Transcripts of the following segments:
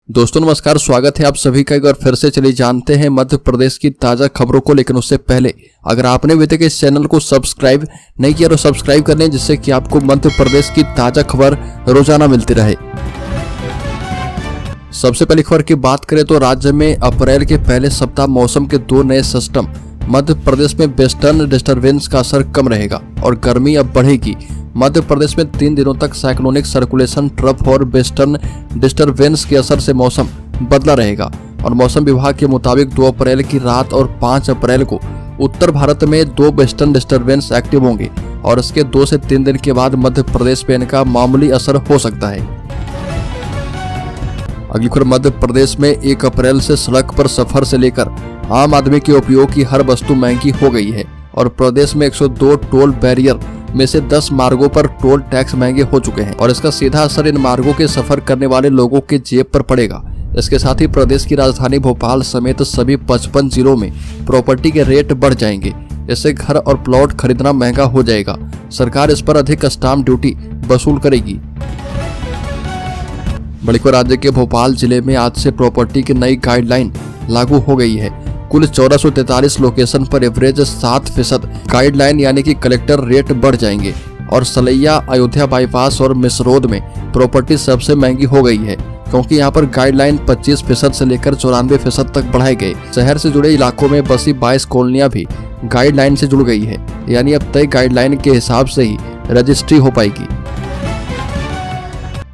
दोस्तों नमस्कार, स्वागत है आप सभी का। एक बार फिर से चलिए जानते हैं मध्य प्रदेश की ताजा खबरों को। लेकिन उससे पहले अगर आपने अभी तक इस चैनल को सब्सक्राइब नहीं किया तो सब्सक्राइब कर लें, जिससे कि आपको मध्य प्रदेश की ताजा खबर रोजाना मिलती रहे। सबसे पहली खबर की बात करें तो राज्य में अप्रैल के पहले सप्ताह मौसम के दो नए सिस्टम। मध्य प्रदेश में वेस्टर्न डिस्टर्बेंस का असर कम रहेगा और गर्मी अब बढ़ेगी। मध्य प्रदेश में 3 दिनों तक साइक्लोनिक सर्कुलेशन ट्रफ और वेस्टर्न डिस्टर्बेंस के असर से मौसम बदला रहेगा और मौसम विभाग के मुताबिक 2 अप्रैल की रात और 5 अप्रैल को उत्तर भारत में 2 वेस्टर्न डिस्टर्बेंस एक्टिव होंगे और इसके 2 से 3 दिन के बाद मध्य प्रदेश पे इनका मामूली असर हो सकता है। अगली खबर, मध्य प्रदेश में 1 अप्रैल से सड़क पर सफर से लेकर आम आदमी के उपयोग की हर वस्तु महंगी हो गई है और प्रदेश में 102 टोल बैरियर में से 10 मार्गों पर टोल टैक्स महंगे हो चुके हैं और इसका सीधा असर इन मार्गों के सफर करने वाले लोगों के जेब पर पड़ेगा। इसके साथ ही प्रदेश की राजधानी भोपाल समेत सभी 55 जिलों में प्रॉपर्टी के रेट बढ़ जाएंगे। इससे घर और प्लॉट खरीदना महंगा हो जाएगा। सरकार इस पर अधिक स्टाम्प ड्यूटी वसूल करेगी। बड़ीपुर राज्य के भोपाल जिले में आज से प्रॉपर्टी की नई गाइडलाइन लागू हो गई है। कुल 1443 लोकेशन पर एवरेज 7% गाइडलाइन यानी कि कलेक्टर रेट बढ़ जाएंगे और सलैया, अयोध्या बाईपास और मिसरोद में प्रॉपर्टी सबसे महंगी हो गई है, क्योंकि यहाँ पर गाइडलाइन 25% से लेकर 94% तक बढ़ाए गए। शहर से जुड़े इलाकों में बसी 22 कॉलोनियां भी गाइडलाइन से जुड़ गई है, यानी अब तय गाइडलाइन के हिसाब से ही रजिस्ट्री हो पाएगी।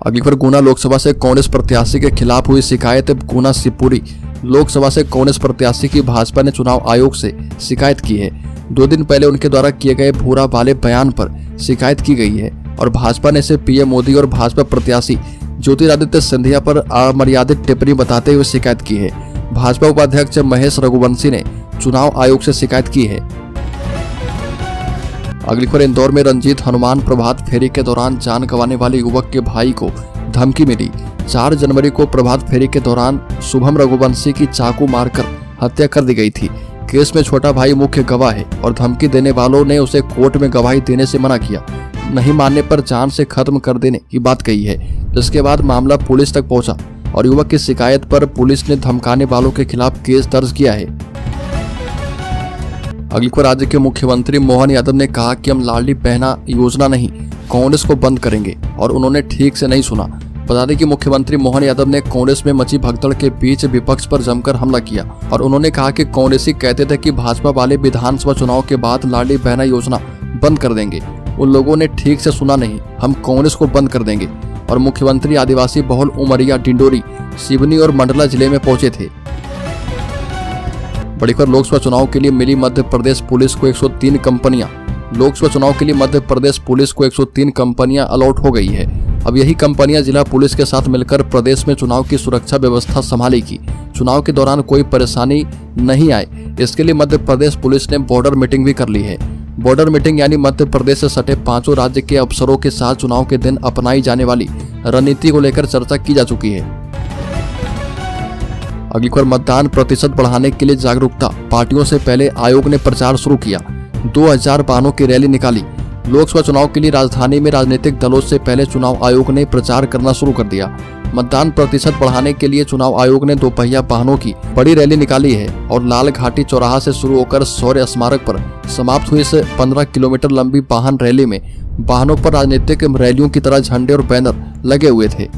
अगली खबर, गुना लोकसभा से कांग्रेस प्रत्याशी के खिलाफ हुई शिकायत। गुना शिवपुरी लोकसभा से कांग्रेस प्रत्याशी की भाजपा ने चुनाव आयोग से शिकायत की है। 2 दिन पहले उनके द्वारा किए गए भूरा वाले बयान पर शिकायत की गई है और भाजपा ने इसे पीएम मोदी और भाजपा प्रत्याशी ज्योतिरादित्य सिंधिया पर अमर्यादित टिप्पणी बताते हुए शिकायत की है। भाजपा उपाध्यक्ष महेश रघुवंशी ने चुनाव आयोग से शिकायत की है। अगली खबर, इंदौर में रंजीत हनुमान प्रभात फेरी के दौरान जान गंवाने वाले युवक के भाई को धमकी मिली। 4 जनवरी को प्रभात फेरी के दौरान शुभम रघुवंशी की चाकू मारकर हत्या कर दी गई थी। केस में छोटा भाई मुख्य गवाह है और धमकी देने वालों ने उसे कोर्ट में गवाही देने से मना किया। नहीं मानने पर जान से खत्म कर देने की बात कही है। जिसके बाद मामला पुलिस तक पहुंचा और युवक की शिकायत पर पुलिस ने धमकाने वालों के खिलाफ केस दर्ज किया है। अगली खबर, राज्य के मुख्यमंत्री मोहन यादव ने कहा कि हम लाडली बहना योजना नहीं, कांग्रेस को बंद करेंगे और उन्होंने ठीक से नहीं सुना। बता दें कि मुख्यमंत्री मोहन यादव ने कांग्रेस में मची भगदड़ के बीच विपक्ष पर जमकर हमला किया और उन्होंने कहा कि कांग्रेसी कहते थे कि भाजपा वाले विधानसभा चुनाव के बाद लाडली बहना योजना बंद कर देंगे। उन लोगों ने ठीक से सुना नहीं, हम कांग्रेस को बंद कर देंगे। और मुख्यमंत्री आदिवासी बहुल उमरिया, डिंडोरी, सिवनी और मंडला जिले में पहुंचे थे। बड़ी खबर, लोकसभा चुनाव के लिए मिली मध्य प्रदेश पुलिस को 103 कंपनियां। लोकसभा चुनाव के लिए मध्य प्रदेश पुलिस को 103 कंपनियां अलॉट हो गई है। अब यही कंपनियां जिला पुलिस के साथ मिलकर प्रदेश में चुनाव की सुरक्षा व्यवस्था संभालेगी। चुनाव के दौरान कोई परेशानी नहीं आए, इसके लिए मध्य प्रदेश पुलिस ने बॉर्डर मीटिंग भी कर ली है। बॉर्डर मीटिंग यानी मध्य प्रदेश से सटे 5 राज्य के अफसरों के साथ चुनाव के दिन अपनाई जाने वाली रणनीति को लेकर चर्चा की जा चुकी है। अगली खबर, मतदान प्रतिशत बढ़ाने के लिए जागरूकता। पार्टियों से पहले आयोग ने प्रचार शुरू किया। 2000 वाहनों की रैली निकाली। लोकसभा चुनाव के लिए राजधानी में राजनीतिक दलों से पहले चुनाव आयोग ने प्रचार करना शुरू कर दिया। मतदान प्रतिशत बढ़ाने के लिए चुनाव आयोग ने 2 पहिया वाहनों की बड़ी रैली निकाली है और लाल घाटी चौराहा से शुरू होकर शौर्य स्मारक पर समाप्त हुई इस 15 किलोमीटर लंबी वाहन रैली में वाहनों पर राजनीतिक रैलियों की तरह झंडे और बैनर लगे हुए थे।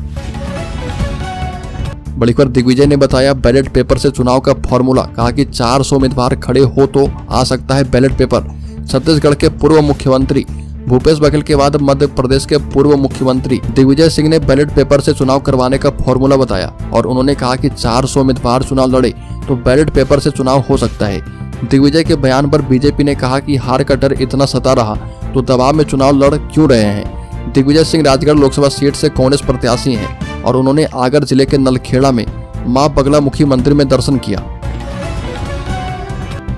बड़ी खबर, दिग्विजय ने बताया बैलेट पेपर से चुनाव का फॉर्मूला। कहा कि 400 उम्मीदवार खड़े हो तो आ सकता है बैलेट पेपर। छत्तीसगढ़ के पूर्व मुख्यमंत्री भूपेश बघेल के बाद मध्य प्रदेश के पूर्व मुख्यमंत्री दिग्विजय सिंह ने बैलेट पेपर से चुनाव करवाने का फॉर्मूला बताया और उन्होंने कहा कि 400 उम्मीदवार चुनाव लड़े तो बैलेट पेपर से चुनाव हो सकता है। दिग्विजय के बयान पर बीजेपी ने कहा कि हार का डर इतना सता रहा तो दबाव में चुनाव लड़ क्यों रहे हैं। दिग्विजय सिंह राजगढ़ लोकसभा सीट से कांग्रेस प्रत्याशी हैं और उन्होंने आगर जिले के नलखेड़ा में मां बगलामुखी मंदिर में दर्शन किया।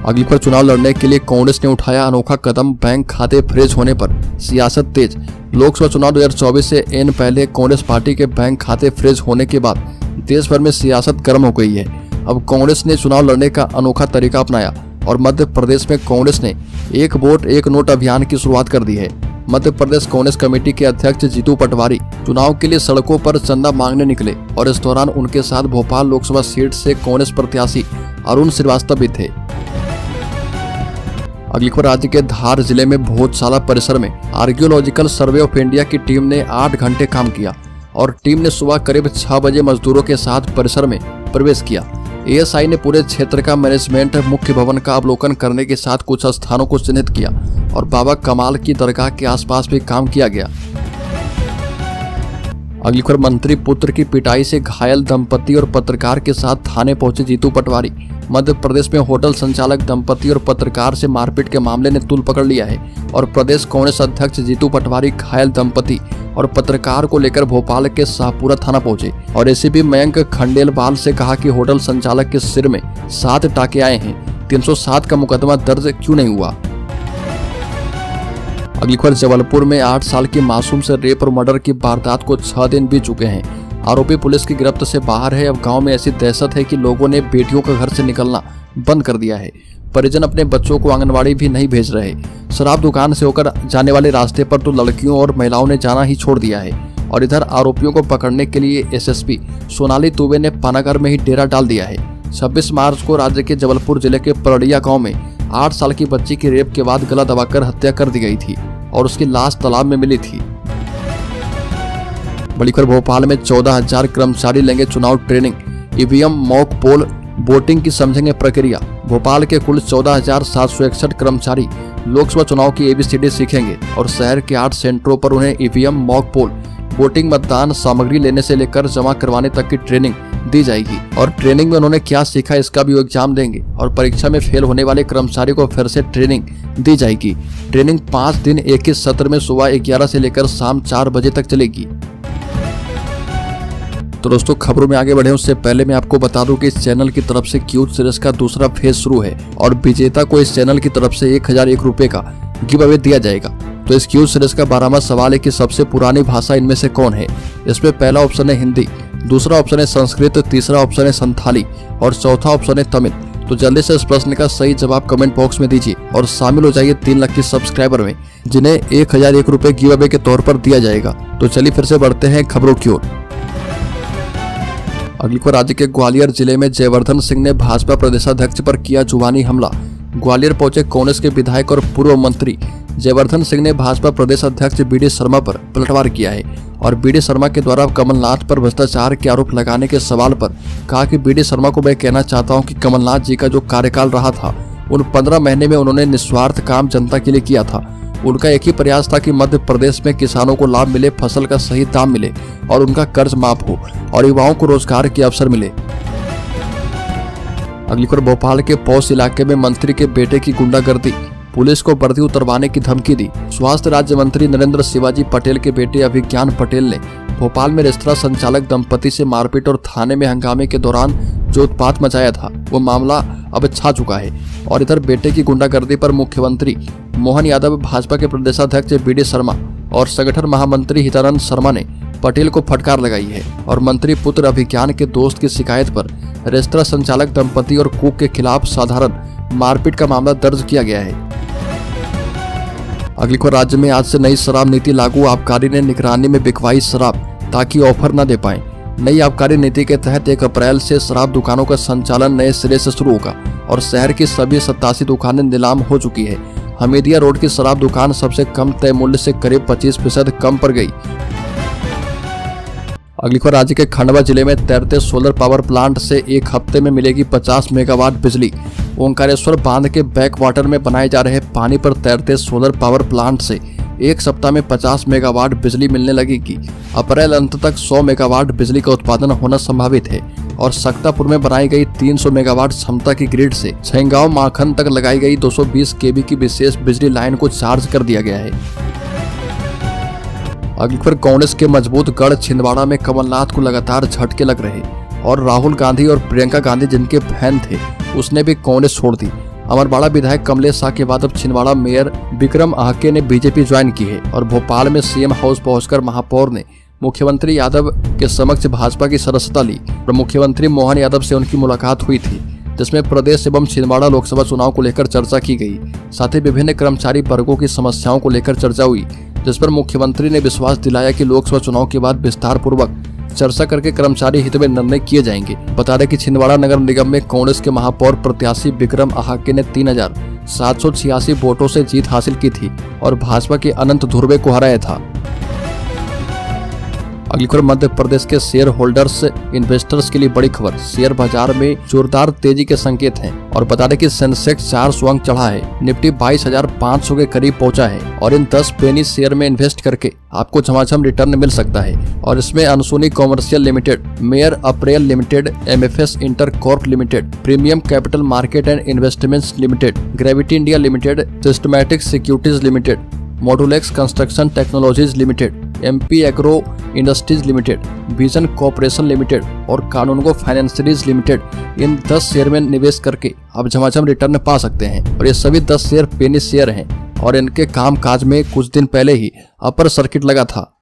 अगली पर, चुनाव लड़ने के लिए कांग्रेस ने उठाया अनोखा कदम। बैंक खाते फ्रीज होने पर सियासत तेज। लोकसभा चुनाव 2024 से एन पहले कांग्रेस पार्टी के बैंक खाते फ्रीज होने के बाद देश भर में सियासत गर्म हो गई है। अब कांग्रेस ने चुनाव लड़ने का अनोखा तरीका अपनाया और मध्य प्रदेश में कांग्रेस ने 1 वोट 1 नोट अभियान की शुरुआत कर दी है। मध्य प्रदेश कांग्रेस कमेटी के अध्यक्ष जीतू पटवारी चुनाव के लिए सड़कों पर चंदा मांगने निकले और इस दौरान उनके साथ भोपाल लोकसभा सीट से कांग्रेस प्रत्याशी अरुण श्रीवास्तव भी थे। अगली खबर, राज्य के धार जिले में भोजशाला परिसर में आर्कियोलॉजिकल सर्वे ऑफ इंडिया की टीम ने 8 घंटे काम किया और टीम ने सुबह करीब 6 बजे मजदूरों के साथ परिसर में प्रवेश किया। एएसआई ने पूरे क्षेत्र का मैनेजमेंट, मुख्य भवन का अवलोकन करने के साथ कुछ स्थानों को चिन्हित किया और बाबा कमाल की दरगाह के आसपास भी काम किया गया। अगली खबर, मंत्री पुत्र की पिटाई से घायल दंपति और पत्रकार के साथ थाने पहुंचे जीतू पटवारी। मध्य प्रदेश में होटल संचालक दंपति और पत्रकार से मारपीट के मामले ने तूल पकड़ लिया है और प्रदेश कांग्रेस अध्यक्ष जीतू पटवारी घायल दंपति और पत्रकार को लेकर भोपाल के शाहपुरा थाना पहुंचे और एसीपी मयंक खंडेलवाल से कहा कि होटल संचालक के सिर में 7 टाके आए हैं, 307 का मुकदमा दर्ज क्यों नहीं हुआ। अगली खबर, जबलपुर में 8 साल की मासूम से रेप और मर्डर की वारदात को 6 दिन बीत चुके हैं। आरोपी पुलिस की गिरफ्त से बाहर है। अब गांव में ऐसी दहशत है कि लोगों ने बेटियों का घर से निकलना बंद कर दिया है। परिजन अपने बच्चों को आंगनवाड़ी भी नहीं भेज रहे। शराब दुकान से होकर जाने वाले रास्ते पर तो लड़कियों और महिलाओं ने जाना ही छोड़ दिया है। और इधर आरोपियों को पकड़ने के लिए एसएसपी सोनाली दुबे ने पानागर में ही डेरा डाल दिया है। 26 मार्च को राज्य के जबलपुर जिले के परड़िया गाँव में 8 साल की बच्ची की रेप के बाद गला दबाकर हत्या कर दी गई थी और उसकी लाश तालाब में मिली थी। बड़ी खबर, भोपाल में 14,000 कर्मचारी लेंगे चुनाव training, EVM, mock poll, voting की समझेंगे प्रक्रिया। भोपाल के कुल 14,761 कर्मचारी लोकसभा चुनाव की एबीसीडी सीखेंगे और शहर के 8 सेंटरों पर उन्हें ईवीएम, मॉक पोल, वोटिंग, मतदान सामग्री लेने से लेकर जमा करवाने तक की ट्रेनिंग दी जाएगी और ट्रेनिंग में उन्होंने क्या सीखा इसका भी एग्जाम देंगे और परीक्षा में फेल होने वाले कर्मचारी को फिर से ट्रेनिंग दी जाएगी। ट्रेनिंग 5 दिन एक ही सत्र में सुबह 11 से लेकर शाम 4 बजे तक चलेगी। तो दोस्तों, खबरों में आगे बढ़े उससे पहले मैं आपको बता दूं कि इस चैनल की तरफ से क्यूट सीरीज का दूसरा फेज शुरू है और विजेता को इस चैनल की तरफ से 1001 रुपए का गिव अवे दिया जाएगा। तो इस क्यूट सीरीज का 12वां सवाल है कि सबसे पुरानी भाषा इनमें से कौन है। इसमें पहला ऑप्शन है हिंदी, दूसरा ऑप्शन है संस्कृत, तीसरा ऑप्शन है संथाली और चौथा ऑप्शन है तमिल। तो जल्दी से इस प्रश्न का सही जवाब कमेंट बॉक्स में दीजिए और शामिल हो जाइए 3 लाख के सब्सक्राइबर में, जिन्हें 1001 रुपए गिव अवे के तौर पर दिया जाएगा। तो चलिए फिर से बढ़ते हैं खबरों की ओर। अगली खबर, राज्य के ग्वालियर जिले में जयवर्धन सिंह ने भाजपा प्रदेशाध्यक्ष पर किया जुबानी हमला। ग्वालियर पहुंचे कांग्रेस के विधायक और पूर्व मंत्री जयवर्धन सिंह ने भाजपा प्रदेश अध्यक्ष बीडी शर्मा पर पलटवार किया है और बीडी शर्मा के द्वारा कमलनाथ पर भ्रष्टाचार के आरोप लगाने के सवाल पर कहा कि बीडी शर्मा को मैं कहना चाहता हूं कि कमलनाथ जी का जो कार्यकाल रहा था उन 15 महीने में उन्होंने निस्वार्थ काम जनता के लिए किया था। उनका एक ही प्रयास था कि मध्य प्रदेश में किसानों को लाभ मिले, फसल का सही दाम मिले और उनका कर्ज माफ हो और युवाओं को रोजगार के अवसर मिले। अगली खबर, भोपाल के पौष इलाके में मंत्री के बेटे की गुंडागर्दी, पुलिस को वर्दी उतरवाने की धमकी दी। स्वास्थ्य राज्य मंत्री नरेंद्र शिवाजी पटेल के बेटे अभिज्ञान पटेल ने भोपाल में रेस्तरां संचालक दंपति से मारपीट और थाने में हंगामे के दौरान जो उत्पात मचाया था वो मामला अब छा चुका है और इधर बेटे की गुंडागर्दी पर मुख्यमंत्री मोहन यादव, भाजपा के प्रदेशाध्यक्ष बीडी शर्मा और संगठन महामंत्री हितानंद शर्मा ने पटेल को फटकार लगाई है और मंत्री पुत्र अभिज्ञान के दोस्त की शिकायत पर रेस्तरां संचालक दंपति और कुक के खिलाफ साधारण मारपीट का मामला दर्ज किया गया है। अगली खबर, राज्य में आज से नई शराब नीति लागू, आबकारी ने निगरानी में बिकवाई शराब ताकि ऑफर न दे पाए। नई आबकारी नीति के तहत 1 अप्रैल से शराब दुकानों का संचालन नए सिरे से शुरू होगा और शहर की सभी 87 दुकानें नीलाम हो चुकी है। हमीदिया रोड की शराब दुकान सबसे कम तय मूल्य से करीब 25% कम पड़ गई। अगली खबर, राज्य के खंडवा जिले में तैरते सोलर पावर प्लांट से 1 हफ्ते में मिलेगी 50 मेगावाट बिजली। ओंकारेश्वर बांध के बैक वाटर में बनाए जा रहे पानी पर तैरते सोलर पावर प्लांट से 1 सप्ताह में 50 मेगावाट बिजली मिलने लगेगी। अप्रैल अंत तक 100 मेगावाट बिजली का उत्पादन होना संभावित है और सक्तापुर में बनाई गई 300 मेगावाट क्षमता की ग्रिड से छैंगांव माखन तक लगाई गई 220 केवी की विशेष बिजली लाइन को चार्ज कर दिया गया है। अगली खबर, कांग्रेस के मजबूत गढ़ छिंदवाड़ा में कमलनाथ को लगातार झटके लग रहे और राहुल गांधी और प्रियंका गांधी जिनके फैन थे उसने भी कांग्रेस छोड़ दी। अमरवाड़ा विधायक कमलेश शाह के बाद अब छिंदवाड़ा मेयर विक्रम आहके ने बीजेपी ज्वाइन की है और भोपाल में सीएम हाउस पहुंचकर महापौर ने मुख्यमंत्री यादव के समक्ष भाजपा की सदस्यता ली और मुख्यमंत्री मोहन यादव से उनकी मुलाकात हुई थी, जिसमें प्रदेश एवं छिंदवाड़ा लोकसभा चुनाव को लेकर चर्चा की गई। साथ ही विभिन्न कर्मचारी वर्गों की समस्याओं को लेकर चर्चा हुई। जिस पर मुख्यमंत्री ने विश्वास दिलाया कि लोकसभा चुनाव के बाद विस्तार पूर्वक चर्चा करके कर्मचारी हित में निर्णय किए जाएंगे। बता दें कि छिंदवाड़ा नगर निगम में कांग्रेस के महापौर प्रत्याशी विक्रम आहाके ने 3786 वोटों से जीत हासिल की थी और भाजपा के अनंत धुर्वे को हराया था। अगली खबर मध्य प्रदेश के शेयर होल्डर्स इन्वेस्टर्स के लिए बड़ी खबर। शेयर बाजार में जोरदार तेजी के संकेत हैं और बता दें कि सेंसेक्स 400 अंक चढ़ा है, निफ्टी 22,500 के करीब पहुंचा है और इन 10 पेनी शेयर में इन्वेस्ट करके आपको झमाझम रिटर्न मिल सकता है। और इसमें Ansuni commercial limited, Meyer apparel limited, MFS inter corp limited, premium capital market and investments limited, gravity India limited, systematic securities limited, Modulex construction technologies limited, MP agro industries limited, vision corporation limited और Kanungo फाइनेंशियरीज limited इन 10 share में निवेश करके आप झमाझम return पा सकते हैं। और ये सभी 10 शेयर पेनी शेयर हैं और इनके कामकाज में कुछ दिन पहले ही अपर सर्किट लगा था।